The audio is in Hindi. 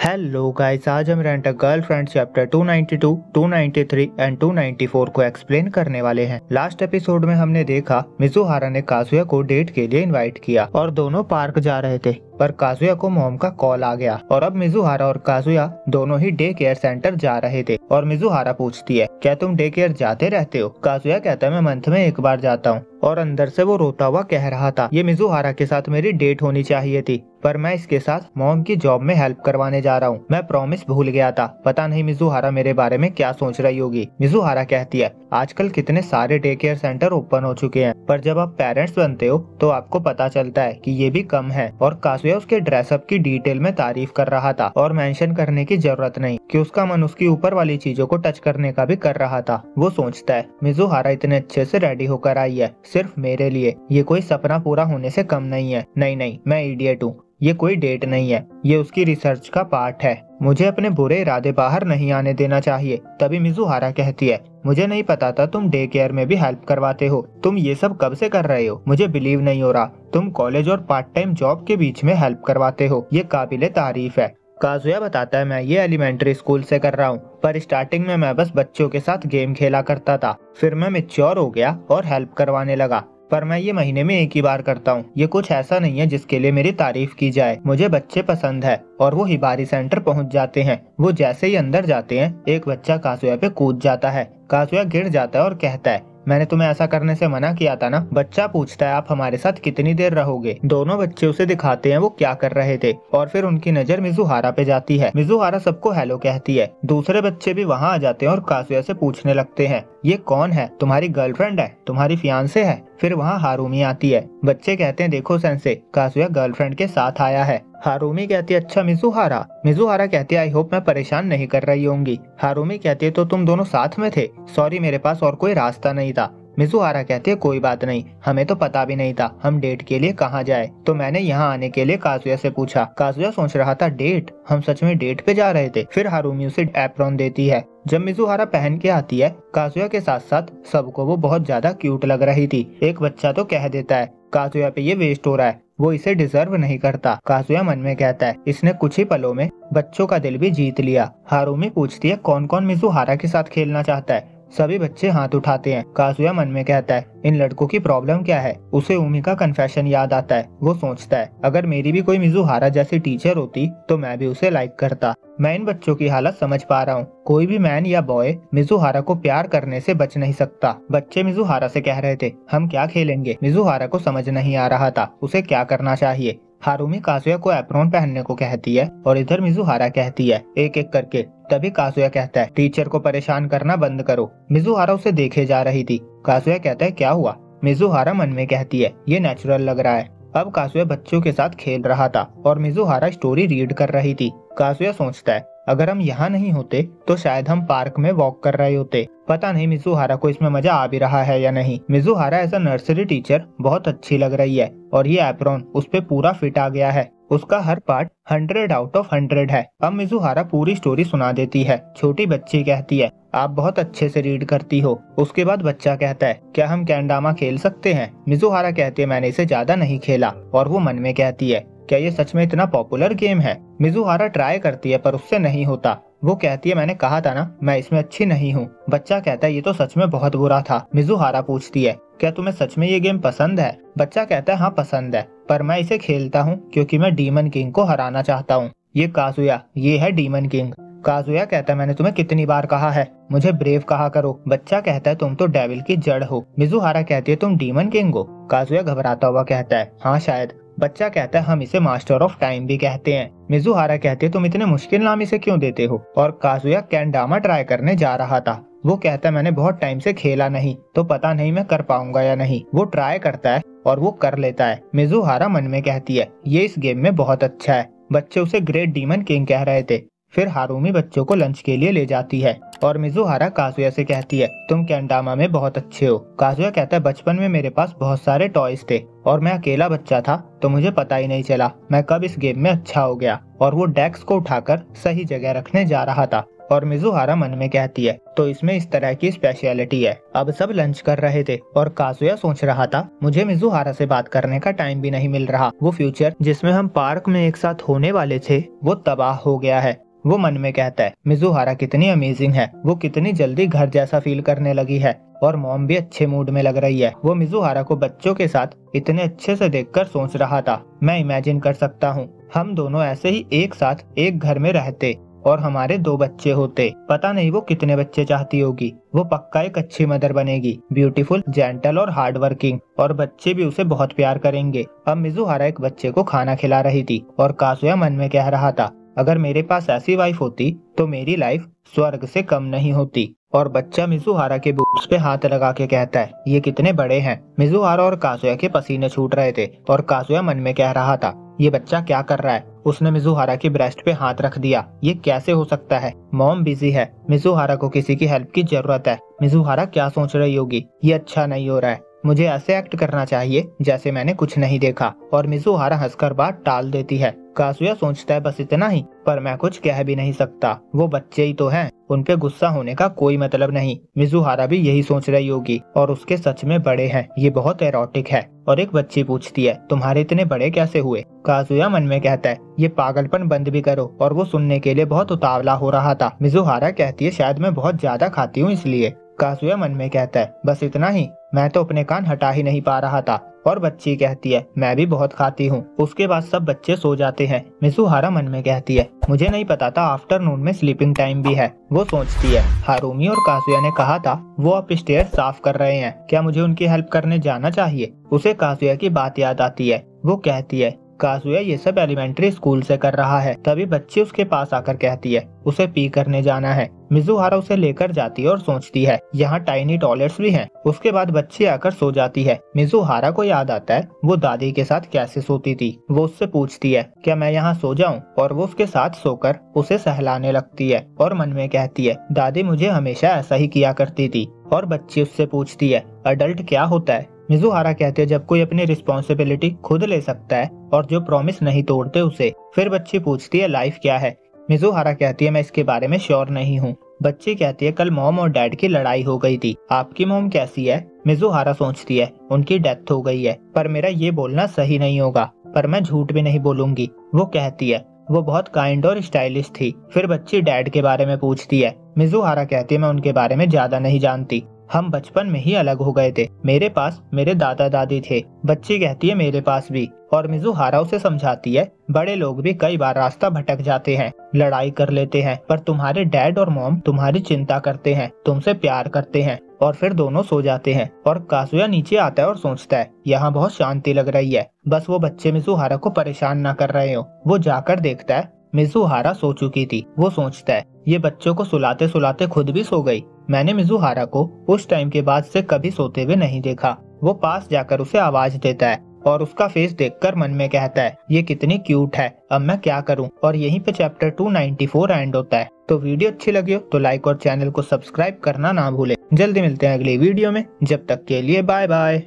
हेलो गाइस, आज हम rent a girlfriend chapter 292, 293 and 294 को एक्सप्लेन करने वाले हैं। लास्ट एपिसोड में हमने देखा मिजुहारा ने काजुया को डेट के लिए इनवाइट किया और दोनों पार्क जा रहे थे, पर काजुया को मॉम का कॉल आ गया और अब मिजुहारा और काजुया दोनों ही डे केयर सेंटर जा रहे थे। और मिजुहारा पूछती है, क्या तुम डे केयर जाते रहते हो? काजुया कहता है, मैं मंथ में एक बार जाता हूँ। और अंदर से वो रोता हुआ कह रहा था, ये मिजुहारा के साथ मेरी डेट होनी चाहिए थी, पर मैं इसके साथ मॉम की जॉब में हेल्प करवाने जा रहा हूँ। मैं प्रॉमिस भूल गया था। पता नहीं मिजुहारा मेरे बारे में क्या सोच रही होगी। मिजुहारा कहती है, आजकल कितने सारे डे केयर सेंटर ओपन हो चुके हैं, पर जब आप पेरेंट्स बनते हो तो आपको पता चलता है कि ये भी कम है। और काजुया उसके ड्रेसअप की डिटेल में तारीफ कर रहा था और मेंशन करने की जरूरत नहीं कि उसका मन उसकी ऊपर वाली चीजों को टच करने का भी कर रहा था। वो सोचता है, मिजुहारा इतने अच्छे से रेडी होकर आई है सिर्फ मेरे लिए, ये कोई सपना पूरा होने से कम नहीं है। नहीं, मैं इडियट हूँ, ये कोई डेट नहीं है, ये उसकी रिसर्च का पार्ट है। मुझे अपने बुरे इरादे बाहर नहीं आने देना चाहिए। तभी मिजुहारा कहती है, मुझे नहीं पता था तुम डे केयर में भी हेल्प करवाते हो। तुम ये सब कब से कर रहे हो? मुझे बिलीव नहीं हो रहा। तुम कॉलेज और पार्ट टाइम जॉब के बीच में हेल्प करवाते हो, ये काबिले तारीफ है। काजुया बताता है, मैं ये एलिमेंट्री स्कूल से कर रहा हूँ, पर स्टार्टिंग में मैं बस बच्चों के साथ गेम खेला करता था। फिर मैं मैच्योर हो गया और हेल्प करवाने लगा, पर मैं ये महीने में एक ही बार करता हूँ। ये कुछ ऐसा नहीं है जिसके लिए मेरी तारीफ की जाए। मुझे बच्चे पसंद है। और वो हिबारी सेंटर पहुँच जाते हैं। वो जैसे ही अंदर जाते हैं, एक बच्चा काजुया पे कूद जाता है। काजुया गिर जाता है और कहता है, मैंने तुम्हें ऐसा करने से मना किया था ना। बच्चा पूछता है, आप हमारे साथ कितनी देर रहोगे? दोनों बच्चे उसे दिखाते हैं वो क्या कर रहे थे, और फिर उनकी नजर मिजुहारा पे जाती है। मिजुहारा सबको हेलो कहती है। दूसरे बच्चे भी वहाँ आ जाते हैं और काजुया से पूछने लगते हैं, ये कौन है? तुम्हारी गर्लफ्रेंड है? तुम्हारी फियांसे है? फिर वहाँ हारूमी आती है। बच्चे कहते हैं, देखो सेंसे, काजुया गर्लफ्रेंड के साथ आया है। हारूमी कहती है, अच्छा मिजुहारा। मिजुहारा कहती है, आई होप मैं परेशान नहीं कर रही होंगी। हारूमी कहती है, तो तुम दोनों साथ में थे? सॉरी, मेरे पास और कोई रास्ता नहीं था। मिजुहारा कहती है, कोई बात नहीं, हमें तो पता भी नहीं था हम डेट के लिए कहाँ जाए, तो मैंने यहाँ आने के लिए काजुया से पूछा। काजुया सोच रहा था, डेट? हम सच में डेट पे जा रहे थे? फिर हारूमी उसे एप्रॉन देती है। जब मिजुहारा पहन के आती है, काजुया के साथ साथ सबको वो बहुत ज्यादा क्यूट लग रही थी। एक बच्चा तो कह देता है, काजुया पे ये वेस्ट हो रहा है, वो इसे डिजर्व नहीं करता। काजुया मन में कहता है, इसने कुछ ही पलों में बच्चों का दिल भी जीत लिया। हारूमी पूछती है, कौन कौन मिजुहारा के साथ खेलना चाहता है? सभी बच्चे हाथ उठाते हैं। काजुया मन में कहता है, इन लड़कों की प्रॉब्लम क्या है? उसे उमी का कन्फेशन याद आता है। वो सोचता है, अगर मेरी भी कोई मिजुहारा जैसी टीचर होती तो मैं भी उसे लाइक करता। मैं इन बच्चों की हालत समझ पा रहा हूँ। कोई भी मैन या बॉय मिजुहारा को प्यार करने से बच नहीं सकता। बच्चे मिजुहारा से कह रहे थे, हम क्या खेलेंगे? मिजुहारा को समझ नहीं आ रहा था उसे क्या करना चाहिए। हारूमी काजुया को एप्रॉन पहनने को कहती है और इधर मिजुहारा कहती है, एक एक करके। तभी काजुया कहता है, टीचर को परेशान करना बंद करो। मिजुहारा उसे देखे जा रही थी। काजुया कहता है, क्या हुआ? मिजुहारा मन में कहती है, ये नेचुरल लग रहा है। अब काजुया बच्चों के साथ खेल रहा था और मिजुहारा स्टोरी रीड कर रही थी। काजुया सोचता है, अगर हम यहाँ नहीं होते तो शायद हम पार्क में वॉक कर रहे होते। पता नहीं मिजुहारा को इसमें मजा आ भी रहा है या नहीं। मिजुहारा एज अ नर्सरी टीचर बहुत अच्छी लग रही है और ये एप्रॉन उस पे पूरा फिट आ गया है। उसका हर पार्ट 100 आउट ऑफ 100 है। अब मिजुहारा पूरी स्टोरी सुना देती है। छोटी बच्ची कहती है, आप बहुत अच्छे से रीड करती हो। उसके बाद बच्चा कहता है, क्या हम कैंडामा खेल सकते हैं? मिजुहारा कहती है, मैंने इसे ज्यादा नहीं खेला। और वो मन में कहती है, क्या ये सच में इतना पॉपुलर गेम है? मिजुहारा ट्राई करती है पर उससे नहीं होता। वो कहती है, मैंने कहा था ना, मैं इसमें अच्छी नहीं हूँ। बच्चा कहता है, ये तो सच में बहुत बुरा था। मिजुहारा पूछती है, क्या तुम्हें सच में ये गेम पसंद है? बच्चा कहता है, हाँ पसंद है, पर मैं इसे खेलता हूँ क्योंकि मैं डीमन किंग को हराना चाहता हूँ। ये काजुया, ये है डीमन किंग। काजुया कहता है, मैंने तुम्हें कितनी बार कहा है मुझे ब्रेव कहा करो। बच्चा कहता है, तुम तो डेविल की जड़ हो। मिजुहारा कहती है, तुम डीमन किंग हो? काजुया घबराता हुआ कहता है, हाँ शायद। बच्चा कहता है, हम इसे मास्टर ऑफ टाइम भी कहते हैं। मिजुहारा कहती है, तुम इतने मुश्किल नाम इसे क्यों देते हो? और काजुया कैंडामा ट्राई करने जा रहा था। वो कहता है, मैंने बहुत टाइम से खेला नहीं, तो पता नहीं मैं कर पाऊंगा या नहीं। वो ट्राई करता है और वो कर लेता है। मिजुहारा मन में कहती है, ये इस गेम में बहुत अच्छा है। बच्चे उसे ग्रेट डीमन किंग कह रहे थे। फिर हारूमी बच्चों को लंच के लिए ले जाती है और मिजुहारा काजुया से कहती है, तुम कैंडामा में बहुत अच्छे हो। काजुया कहता है, बचपन में मेरे पास बहुत सारे टॉयज थे और मैं अकेला बच्चा था तो मुझे पता ही नहीं चला मैं कब इस गेम में अच्छा हो गया। और वो डेस्क को उठाकर सही जगह रखने जा रहा था और मिजुहारा मन में कहती है तो इसमें इस तरह की स्पेशलिटी है। अब सब लंच कर रहे थे और काजुया सोच रहा था मुझे मिजुहारा से बात करने का टाइम भी नहीं मिल रहा। वो फ्यूचर जिसमें हम पार्क में एक साथ होने वाले थे वो तबाह हो गया है। वो मन में कहता है मिजुहारा कितनी अमेजिंग है, वो कितनी जल्दी घर जैसा फील करने लगी है और मॉम भी अच्छे मूड में लग रही है। वो मिजुहारा को बच्चों के साथ इतने अच्छे से देखकर सोच रहा था मैं इमेजिन कर सकता हूँ हम दोनों ऐसे ही एक साथ एक घर में रहते और हमारे 2 बच्चे होते। पता नहीं वो कितने बच्चे चाहती होगी। वो पक्का एक अच्छी मदर बनेगी, ब्यूटीफुल, जेंटल और हार्ड वर्किंग, और बच्चे भी उसे बहुत प्यार करेंगे। अब मिजुहारा एक बच्चे को खाना खिला रही थी और काजुया मन में कह रहा था अगर मेरे पास ऐसी वाइफ होती तो मेरी लाइफ स्वर्ग से कम नहीं होती। और बच्चा मिजुहारा के बूट्स पे हाथ लगा के कहता है ये कितने बड़े हैं। मिजुहारा और काजुया के पसीने छूट रहे थे और काजुया मन में कह रहा था ये बच्चा क्या कर रहा है। उसने मिजुहारा की ब्रेस्ट पे हाथ रख दिया। ये कैसे हो सकता है, मॉम बिजी है, मिजुहारा को किसी की हेल्प की जरूरत है। मिजुहारा क्या सोच रही होगी, ये अच्छा नहीं हो रहा है, मुझे ऐसे एक्ट करना चाहिए जैसे मैंने कुछ नहीं देखा। और मिजुहारा हंसकर बात टाल देती है। काजुया सोचता है बस इतना ही, पर मैं कुछ कह भी नहीं सकता, वो बच्चे ही तो हैं, उन पे गुस्सा होने का कोई मतलब नहीं। मिजुहारा भी यही सोच रही होगी और उसके सच में बड़े हैं, ये बहुत एरोटिक है। और एक बच्ची पूछती है तुम्हारे इतने बड़े कैसे हुए। काजुया मन में कहता है ये पागलपन बंद भी करो, और वो सुनने के लिए बहुत उतावला हो रहा था। मिजुहारा कहती है शायद मैं बहुत ज्यादा खाती हूँ इसलिए। काजुया मन में कहता है बस इतना ही, मैं तो अपने कान हटा ही नहीं पा रहा था। और बच्ची कहती है मैं भी बहुत खाती हूँ। उसके बाद सब बच्चे सो जाते हैं। मिजुहारा मन में कहती है मुझे नहीं पता था आफ्टरनून में स्लीपिंग टाइम भी है। वो सोचती है हारुमी और काजुया ने कहा था वो अपस्टेयर्स साफ कर रहे हैं, क्या मुझे उनकी हेल्प करने जाना चाहिए। उसे काजुया की बात याद आती है। वो कहती है काजुया ये सब एलिमेंट्री स्कूल से कर रहा है। तभी बच्ची उसके पास आकर कहती है उसे पी करने जाना है। मिजुहारा उसे लेकर जाती है और सोचती है यहाँ टाइनी टॉयलेट्स भी हैं। उसके बाद बच्ची आकर सो जाती है। मिजुहारा को याद आता है वो दादी के साथ कैसे सोती थी। वो उससे पूछती है क्या मैं यहाँ सो जाऊँ, और वो उसके साथ सोकर उसे सहलाने लगती है और मन में कहती है दादी मुझे हमेशा ऐसा ही किया करती थी। और बच्ची उससे पूछती है अडल्ट क्या होता है। मिजुहारा कहते हैं जब कोई अपनी रिस्पॉन्सिबिलिटी खुद ले सकता है और जो प्रॉमिस नहीं तोड़ते उसे। फिर बच्ची पूछती है लाइफ क्या है। मिजुहारा कहती है मैं इसके बारे में श्योर नहीं हूँ। बच्ची कहती है कल मॉम और डैड की लड़ाई हो गई थी, आपकी मॉम कैसी है। मिजुहारा सोचती है उनकी डेथ हो गई है, पर मेरा ये बोलना सही नहीं होगा, पर मैं झूठ भी नहीं बोलूंगी। वो कहती है वो बहुत काइंड और स्टाइलिश थी। फिर बच्ची डैड के बारे में पूछती है। मिजुहारा कहती है मैं उनके बारे में ज्यादा नहीं जानती, हम बचपन में ही अलग हो गए थे, मेरे पास मेरे दादा दादी थे। बच्ची कहती है मेरे पास भी। और मिजुहारा उसे समझाती है बड़े लोग भी कई बार रास्ता भटक जाते हैं, लड़ाई कर लेते हैं, पर तुम्हारे डैड और मॉम तुम्हारी चिंता करते हैं, तुमसे प्यार करते हैं। और फिर दोनों सो जाते हैं। और काजुया नीचे आता है और सोचता है यहाँ बहुत शांति लग रही है, बस वो बच्चे मिजुहारा को परेशान न कर रहे हो। वो जाकर देखता है मिजुहारा सो चुकी थी। वो सोचता है ये बच्चों को सुलाते सुलाते खुद भी सो गई। मैंने मिजुहारा को उस टाइम के बाद से कभी सोते हुए नहीं देखा। वो पास जाकर उसे आवाज देता है और उसका फेस देखकर मन में कहता है ये कितनी क्यूट है, अब मैं क्या करूं। और यहीं पे चैप्टर 294 एंड होता है। तो वीडियो अच्छी लगी हो तो लाइक और चैनल को सब्सक्राइब करना ना भूले। जल्दी मिलते हैं अगली वीडियो में, जब तक के लिए बाय बाय।